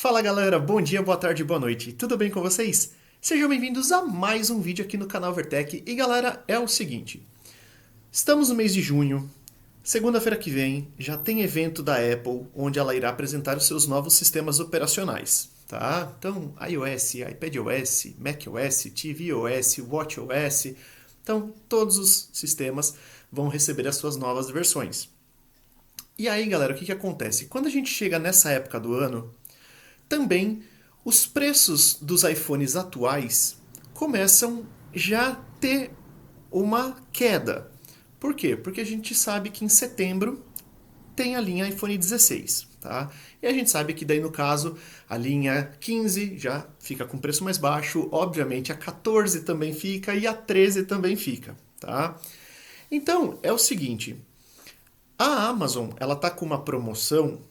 Fala galera, bom dia, boa tarde, boa noite, tudo bem com vocês? Sejam bem-vindos a mais um vídeo aqui no canal Vertec. E galera, é o seguinte, estamos no mês de junho, segunda-feira que vem já tem evento da Apple, onde ela irá apresentar os seus novos sistemas operacionais, tá? Então, iOS, iPadOS, macOS, tvOS, watchOS, então todos os sistemas vão receber as suas novas versões. E aí galera, o que acontece? Quando a gente chega nessa época do ano, também os preços dos iPhones atuais começam já a ter uma queda. Por quê? Porque a gente sabe que em setembro tem a linha iPhone 16, tá? E a gente sabe que daí no caso a linha 15 já fica com preço mais baixo, obviamente a 14 também fica e a 13 também fica, tá? Então, é o seguinte, a Amazon, ela tá com uma promoção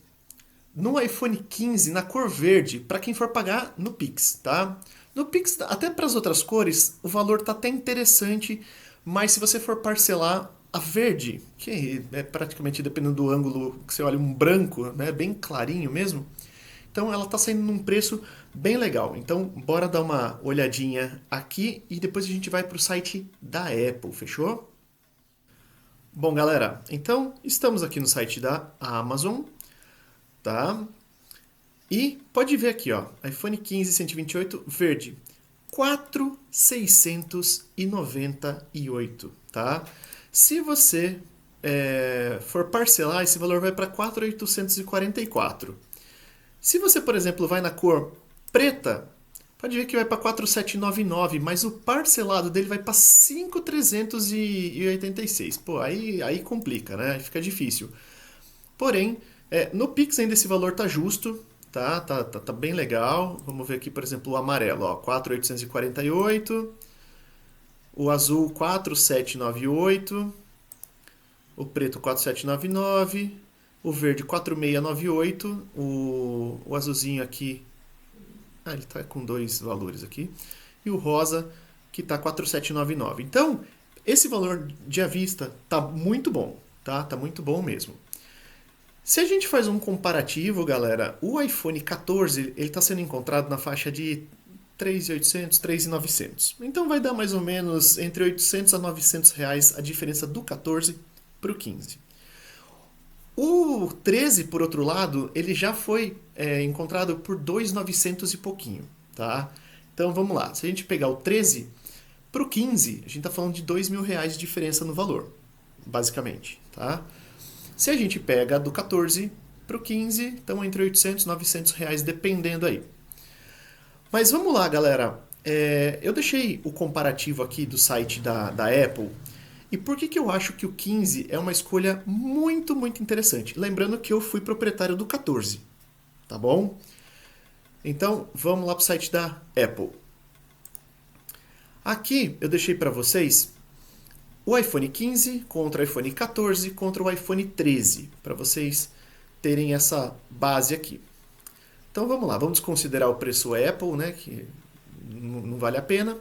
no iPhone 15 na cor verde para quem for pagar no Pix, tá? No Pix, até para as outras cores, o valor tá até interessante, mas se você for parcelar a verde, que é praticamente dependendo do ângulo que você olha, um branco, né, bem clarinho mesmo, então ela tá saindo num preço bem legal. Então, bora dar uma olhadinha aqui e depois a gente vai pro site da Apple, fechou? Bom, galera, então estamos aqui no site da Amazon, tá? E pode ver aqui, ó, iPhone 15 128 verde, 4.698, tá? Se você for parcelar, esse valor vai para 4.844. Se você, por exemplo, vai na cor preta, pode ver que vai para 4.799, mas o parcelado dele vai para 5.386. Pô, aí complica, né? Aí fica difícil. Porém, no Pix ainda esse valor tá justo, tá bem legal. Vamos ver aqui, por exemplo, o amarelo, ó, 4.848, o azul 4.798, o preto 4.799, o verde 4.698, o azulzinho aqui, ele tá com dois valores aqui, e o rosa que tá 4.799. Então, esse valor de à vista tá muito bom, tá? Tá muito bom mesmo. Se a gente faz um comparativo, galera, o iPhone 14 ele está sendo encontrado na faixa de 3.800, 3.900. Então vai dar mais ou menos entre 800 a 900 reais a diferença do 14 para o 15. O 13, por outro lado, ele já foi encontrado por 2.900 e pouquinho, tá? Então vamos lá, se a gente pegar o 13 para o 15, a gente está falando de 2.000 reais de diferença no valor, basicamente, tá? Se a gente pega do 14 para o 15, então entre 800 e 900 reais, dependendo aí. Mas vamos lá, galera. Eu deixei o comparativo aqui do site da Apple. E por que eu acho que o 15 é uma escolha muito, muito interessante? Lembrando que eu fui proprietário do 14, tá bom? Então, vamos lá para o site da Apple. Aqui eu deixei para vocês o iPhone 15 contra o iPhone 14 contra o iPhone 13, para vocês terem essa base aqui. Então vamos lá, vamos considerar o preço Apple, né, que não vale a pena.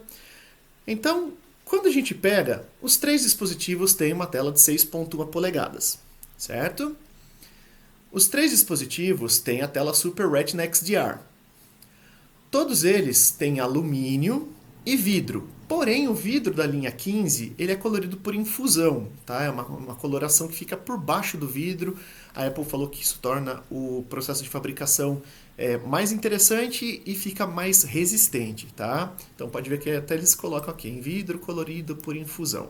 Então, quando a gente pega, os três dispositivos têm uma tela de 6.1 polegadas, certo? Os três dispositivos têm a tela Super Retina XDR. Todos eles têm alumínio e vidro. Porém, o vidro da linha 15 ele é colorido por infusão, tá? É uma coloração que fica por baixo do vidro. A Apple falou que isso torna o processo de fabricação mais interessante e fica mais resistente, tá? Então pode ver que até eles colocam aqui em vidro colorido por infusão.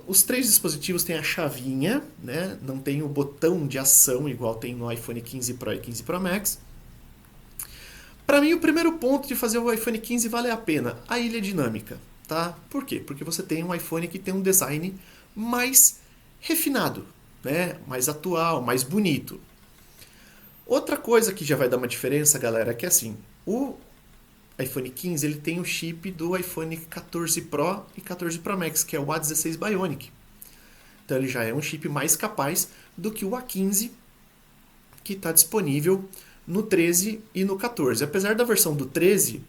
Os três dispositivos têm a chavinha, né? Não tem o botão de ação igual tem no iPhone 15 Pro e 15 Pro Max. Para mim, o primeiro ponto de fazer o iPhone 15 vale a pena, a ilha dinâmica, tá? Por quê? Porque você tem um iPhone que tem um design mais refinado, né? Mais atual, mais bonito. Outra coisa que já vai dar uma diferença, galera, é que assim, o iPhone 15 ele tem o chip do iPhone 14 Pro e 14 Pro Max, que é o A16 Bionic. Então ele já é um chip mais capaz do que o A15, que está disponível no 13 e no 14. Apesar da versão do 13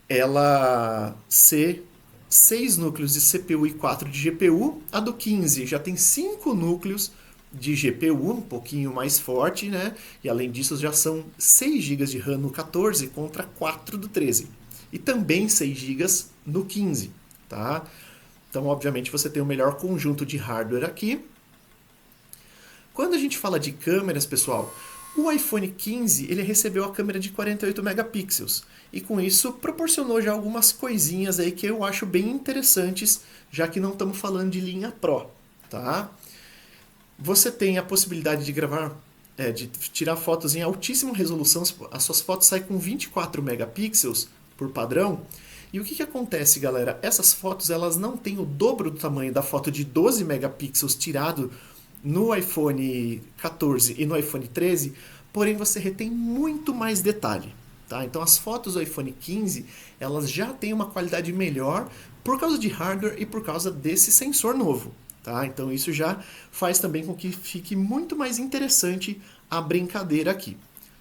ela ser 6 núcleos de CPU e 4 de GPU, a do 15 já tem 5 núcleos de GPU, um pouquinho mais forte, né? E além disso já são 6 GB de RAM no 14 contra 4 do 13. E também 6 GB no 15, tá? Então, obviamente, você tem o melhor conjunto de hardware aqui. Quando a gente fala de câmeras, pessoal, o iPhone 15 ele recebeu a câmera de 48 megapixels e com isso proporcionou já algumas coisinhas aí que eu acho bem interessantes, já que não estamos falando de linha Pro, tá? Você tem a possibilidade de gravar, de tirar fotos em altíssima resolução, as suas fotos saem com 24 megapixels por padrão. E o que acontece, galera? Essas fotos elas não têm o dobro do tamanho da foto de 12 megapixels tirado no iPhone 14 e no iPhone 13, porém você retém muito mais detalhe. Tá? Então as fotos do iPhone 15 elas já têm uma qualidade melhor por causa de hardware e por causa desse sensor novo. Tá? Então isso já faz também com que fique muito mais interessante a brincadeira aqui.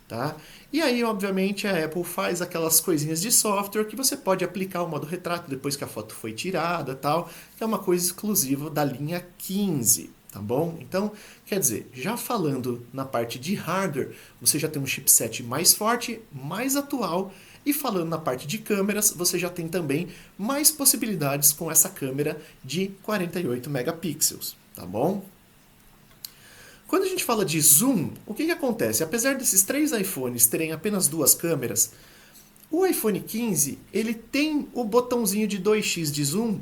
Tá? E aí, obviamente, a Apple faz aquelas coisinhas de software que você pode aplicar o modo retrato depois que a foto foi tirada, tal, que é uma coisa exclusiva da linha 15, tá bom? Então, quer dizer, já falando na parte de hardware, você já tem um chipset mais forte, mais atual, e falando na parte de câmeras, você já tem também mais possibilidades com essa câmera de 48 megapixels, tá bom? Quando a gente fala de zoom, o que acontece? Apesar desses 3 iPhones terem apenas 2 câmeras, o iPhone 15 ele tem o botãozinho de 2x de zoom,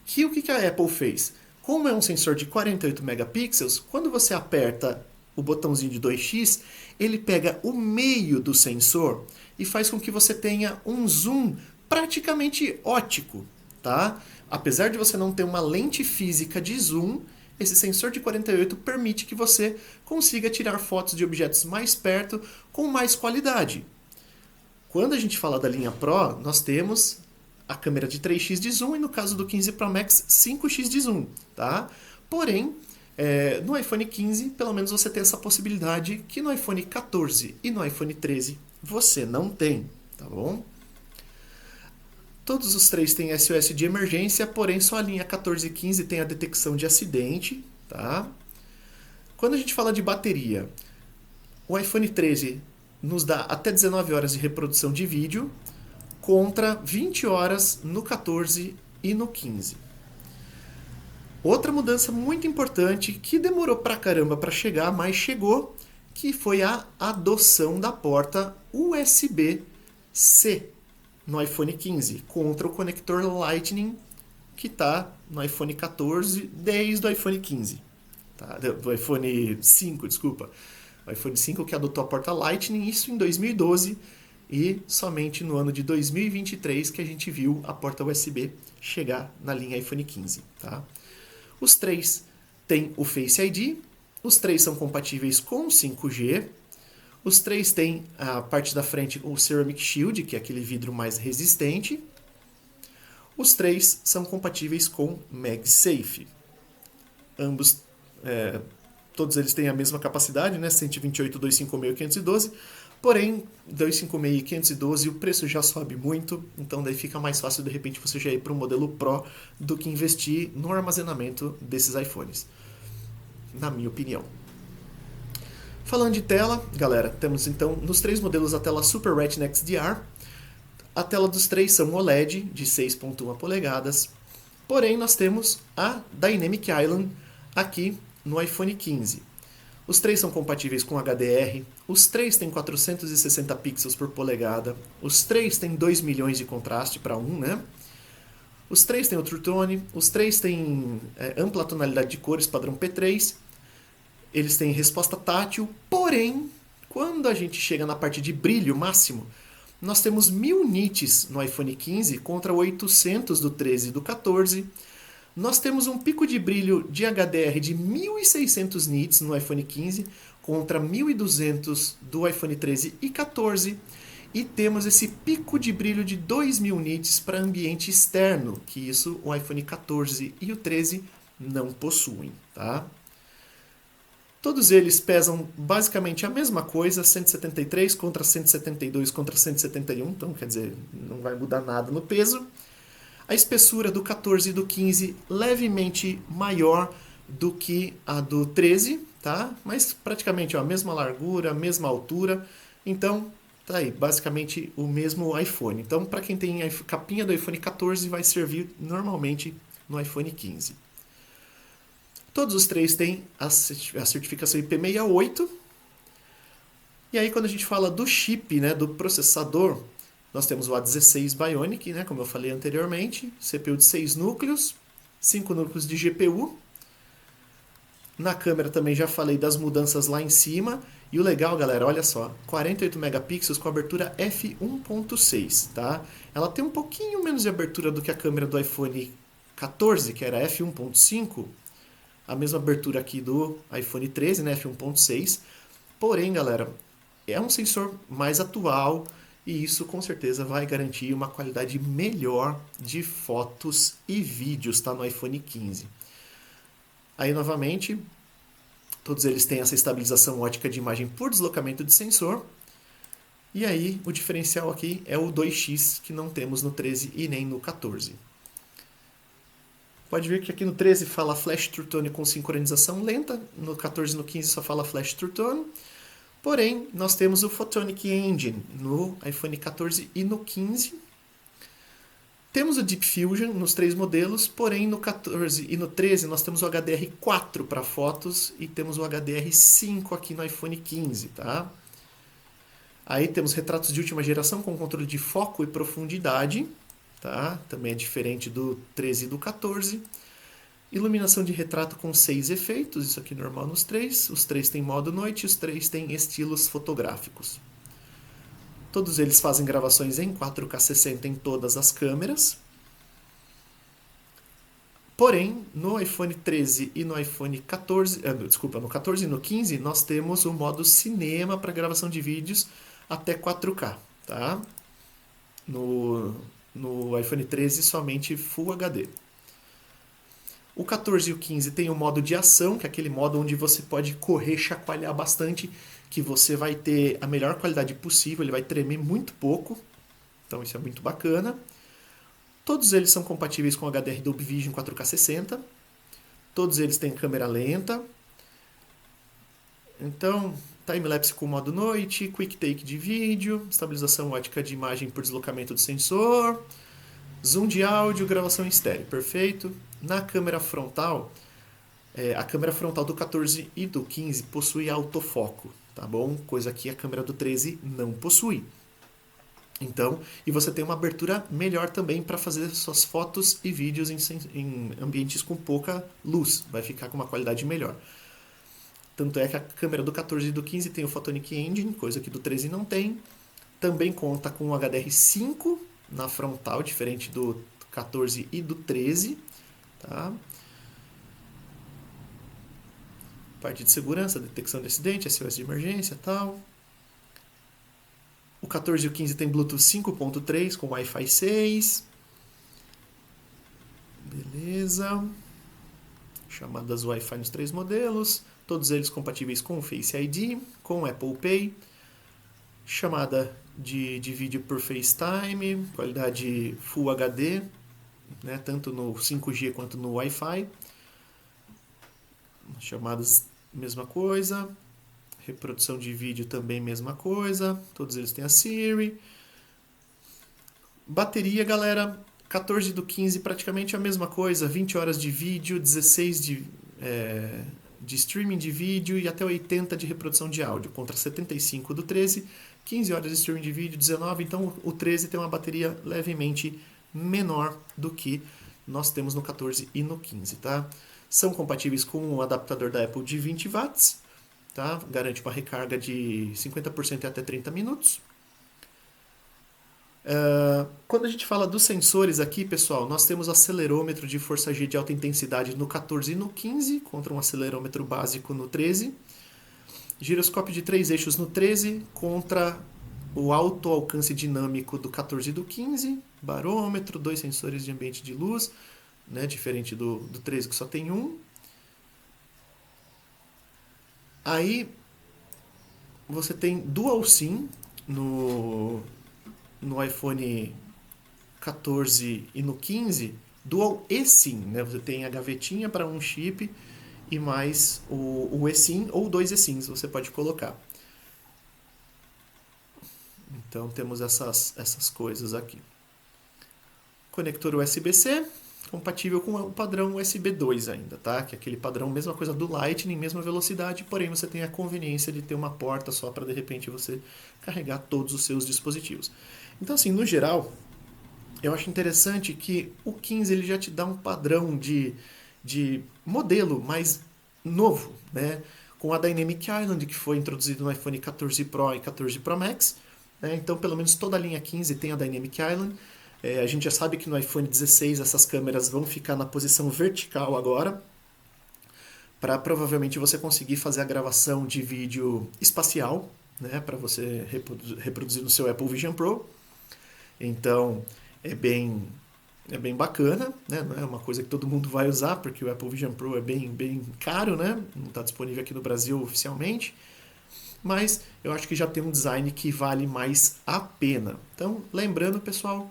que o que a Apple fez? Como é um sensor de 48 megapixels, quando você aperta o botãozinho de 2x, ele pega o meio do sensor e faz com que você tenha um zoom praticamente óptico, tá? Apesar de você não ter uma lente física de zoom, esse sensor de 48 permite que você consiga tirar fotos de objetos mais perto com mais qualidade. Quando a gente fala da linha Pro, nós temos a câmera de 3x de zoom e no caso do 15 Pro Max 5x de zoom, tá? Porém, no iPhone 15, pelo menos você tem essa possibilidade que no iPhone 14 e no iPhone 13 você não tem, tá bom? Todos os 3 têm SOS de emergência, porém só a linha 14 e 15 tem a detecção de acidente, tá? Quando a gente fala de bateria, o iPhone 13 nos dá até 19 horas de reprodução de vídeo, contra 20 horas no 14 e no 15. Outra mudança muito importante que demorou pra caramba para chegar, mas chegou, que foi a adoção da porta USB-C no iPhone 15 contra o conector Lightning que está no iPhone 14 desde o iPhone 15. Tá? Do iPhone 5, desculpa. O iPhone 5 que adotou a porta Lightning, isso em 2012, e somente no ano de 2023 que a gente viu a porta USB chegar na linha iPhone 15. Tá? Os 3 têm o Face ID, os 3 são compatíveis com 5G, os 3 têm a parte da frente o Ceramic Shield, que é aquele vidro mais resistente. Os 3 são compatíveis com MagSafe. Ambos, todos eles têm a mesma capacidade, né? 128, 256 e 512. Porém, 256 e 512 o preço já sobe muito, então daí fica mais fácil de repente você já ir para um modelo Pro do que investir no armazenamento desses iPhones, na minha opinião. Falando de tela, galera, temos então nos 3 modelos a tela Super Retina XDR. A tela dos 3 são OLED de 6.1 polegadas. Porém, nós temos a Dynamic Island aqui no iPhone 15. Os 3 são compatíveis com HDR. Os 3 têm 460 pixels por polegada. Os 3 têm 2 milhões de contraste para 1, né? Os 3 têm o True Tone. Os 3 têm ampla tonalidade de cores padrão P3. Eles têm resposta tátil, porém, quando a gente chega na parte de brilho máximo, nós temos 1000 nits no iPhone 15 contra 800 do 13 e do 14. Nós temos um pico de brilho de HDR de 1600 nits no iPhone 15 contra 1200 do iPhone 13 e 14. E temos esse pico de brilho de 2000 nits para ambiente externo, que isso o iPhone 14 e o 13 não possuem, tá? Todos eles pesam basicamente a mesma coisa, 173 contra 172 contra 171, então quer dizer, não vai mudar nada no peso. A espessura do 14 e do 15 levemente maior do que a do 13, tá? Mas praticamente ó, a mesma largura, a mesma altura. Então, tá aí, basicamente o mesmo iPhone. Então, para quem tem a capinha do iPhone 14, vai servir normalmente no iPhone 15. Todos os três têm a certificação IP68. E aí, quando a gente fala do chip, né, do processador, nós temos o A16 Bionic, né, como eu falei anteriormente, CPU de 6 núcleos, 5 núcleos de GPU. Na câmera também já falei das mudanças lá em cima. E o legal, galera, olha só, 48 megapixels com abertura f1.6, tá? Ela tem um pouquinho menos de abertura do que a câmera do iPhone 14, que era f1.5. A mesma abertura aqui do iPhone 13, né, f1.6. Porém, galera, é um sensor mais atual e isso com certeza vai garantir uma qualidade melhor de fotos e vídeos, tá, no iPhone 15. Aí, novamente, todos eles têm essa estabilização ótica de imagem por deslocamento de sensor. E aí, o diferencial aqui é o 2x, que não temos no 13 e nem no 14. Pode ver que aqui no 13 fala Flash True Tone com sincronização lenta, no 14 e no 15 só fala Flash True Tone. Porém, nós temos o Photonic Engine no iPhone 14 e no 15. Temos o Deep Fusion nos três modelos, porém no 14 e no 13 nós temos o HDR4 para fotos e temos o HDR5 aqui no iPhone 15, tá? Aí temos retratos de última geração com controle de foco e profundidade, tá? Também é diferente do 13 e do 14. Iluminação de retrato com 6 efeitos, isso aqui é normal nos três. Os três têm modo noite e os três têm estilos fotográficos. Todos eles fazem gravações em 4K 60 em todas as câmeras. Porém, no iPhone 13 e no iPhone 14, no 14 e no 15, nós temos o modo cinema para gravação de vídeos até 4K, tá? No iPhone 13 somente Full HD. O 14 e o 15 tem o modo de ação, que é aquele modo onde você pode correr, chacoalhar bastante, que você vai ter a melhor qualidade possível, ele vai tremer muito pouco, então isso é muito bacana. Todos eles são compatíveis com HDR Dolby Vision 4K 60, todos eles têm câmera lenta, então timelapse com modo noite, quick take de vídeo, estabilização ótica de imagem por deslocamento do sensor, zoom de áudio, gravação em estéreo, perfeito. Na câmera frontal, a câmera frontal do 14 e do 15 possui autofoco, tá bom? Coisa que a câmera do 13 não possui. Então, e você tem uma abertura melhor também para fazer suas fotos e vídeos em ambientes com pouca luz, vai ficar com uma qualidade melhor. Tanto é que a câmera do 14 e do 15 tem o Photonic Engine, coisa que do 13 não tem. Também conta com o HDR5 na frontal, diferente do 14 e do 13. Tá? Parte de segurança, detecção de acidente, SOS de emergência e tal. O 14 e o 15 tem Bluetooth 5.3 com Wi-Fi 6. Beleza. Chamadas Wi-Fi nos três modelos. Todos eles compatíveis com Face ID, com Apple Pay. Chamada de vídeo por FaceTime, qualidade Full HD, né, tanto no 5G quanto no Wi-Fi. Chamadas, mesma coisa. Reprodução de vídeo também, mesma coisa. Todos eles têm a Siri. Bateria, galera, 14 do 15 praticamente a mesma coisa. 20 horas de vídeo, 16 de streaming de vídeo e até 80 de reprodução de áudio, contra 75 do 13, 15 horas de streaming de vídeo, 19, então o 13 tem uma bateria levemente menor do que nós temos no 14 e no 15, tá? São compatíveis com o adaptador da Apple de 20 watts, tá? Garante uma recarga de 50% em até 30 minutos. Quando a gente fala dos sensores aqui, pessoal, nós temos acelerômetro de força G de alta intensidade no 14 e no 15, contra um acelerômetro básico no 13. Giroscópio de 3 eixos no 13, contra o alto alcance dinâmico do 14 e do 15. Barômetro, 2 sensores de ambiente de luz, né, diferente do 13 que só tem um. Aí você tem Dual SIM no iPhone 14 e no 15, Dual eSIM, né? Você tem a gavetinha para um chip e mais o eSIM ou 2 eSIMs você pode colocar. Então temos essas coisas aqui. Conector USB-C, compatível com o padrão USB 2 ainda, tá? Que é aquele padrão, mesma coisa do Lightning, mesma velocidade, porém você tem a conveniência de ter uma porta só para de repente você carregar todos os seus dispositivos. Então assim, no geral, eu acho interessante que o 15 ele já te dá um padrão de modelo mais novo, né? Com a Dynamic Island, que foi introduzido no iPhone 14 Pro e 14 Pro Max. Né? Então, pelo menos toda a linha 15 tem a Dynamic Island. A gente já sabe que no iPhone 16 essas câmeras vão ficar na posição vertical agora, para provavelmente você conseguir fazer a gravação de vídeo espacial, né? Para você reproduzir no seu Apple Vision Pro. Então, é bem bacana, né? Não é uma coisa que todo mundo vai usar, porque o Apple Vision Pro é bem caro, né? Não está disponível aqui no Brasil oficialmente, mas eu acho que já tem um design que vale mais a pena. Então, lembrando, pessoal,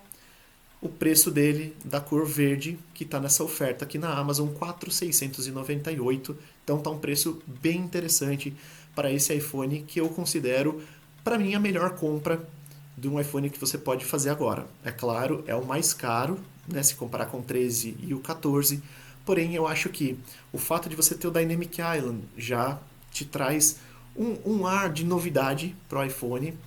o preço dele da cor verde, que está nessa oferta aqui na Amazon, R$ 4.698. Então está um preço bem interessante para esse iPhone, que eu considero, para mim, a melhor compra de um iPhone que você pode fazer agora. É claro, é o mais caro, né, se comparar com o 13 e o 14, porém eu acho que o fato de você ter o Dynamic Island já te traz um ar de novidade para o iPhone.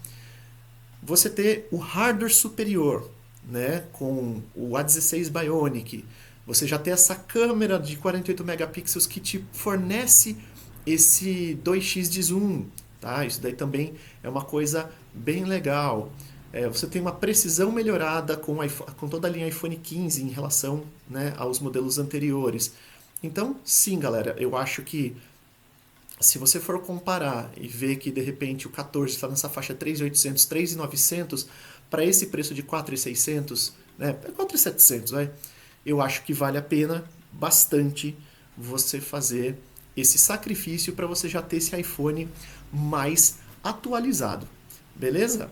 Você ter o hardware superior, né, com o A16 Bionic, você já tem essa câmera de 48 megapixels que te fornece esse 2x de zoom, tá? Isso daí também é uma coisa bem legal. Você tem uma precisão melhorada com toda a linha iPhone 15 em relação, né, aos modelos anteriores. Então, sim, galera, eu acho que se você for comparar e ver que de repente o 14 está nessa faixa 3.800, 3.900, para esse preço de 4.600, né, 4.700, vai, eu acho que vale a pena bastante você fazer esse sacrifício para você já ter esse iPhone mais atualizado, beleza?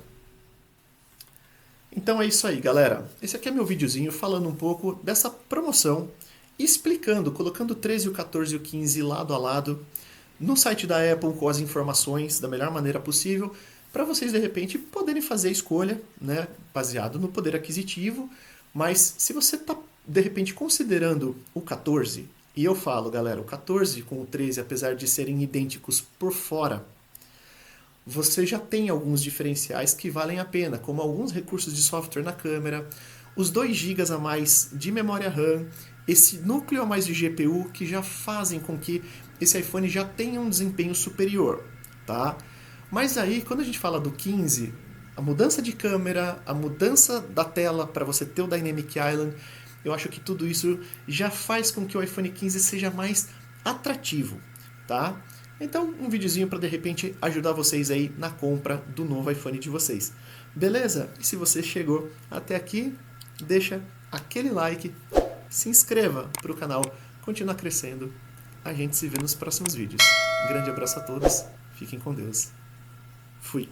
Então é isso aí, galera. Esse aqui é meu videozinho falando um pouco dessa promoção, explicando, colocando o 13, o 14 e o 15 lado a lado no site da Apple com as informações da melhor maneira possível, para vocês de repente poderem fazer a escolha, né, baseado no poder aquisitivo. Mas se você está de repente considerando o 14, e eu falo, galera, o 14 com o 13, apesar de serem idênticos por fora, você já tem alguns diferenciais que valem a pena, como alguns recursos de software na câmera, os 2 GB a mais de memória RAM, esse núcleo a mais de GPU que já fazem com que esse iPhone já tenha um desempenho superior, tá? Mas aí, quando a gente fala do 15, a mudança de câmera, a mudança da tela para você ter o Dynamic Island, eu acho que tudo isso já faz com que o iPhone 15 seja mais atrativo, tá? Então, um videozinho para de repente ajudar vocês aí na compra do novo iPhone de vocês. Beleza? E se você chegou até aqui, deixa aquele like, se inscreva para o canal continuar crescendo. A gente se vê nos próximos vídeos. Um grande abraço a todos, fiquem com Deus. Fui.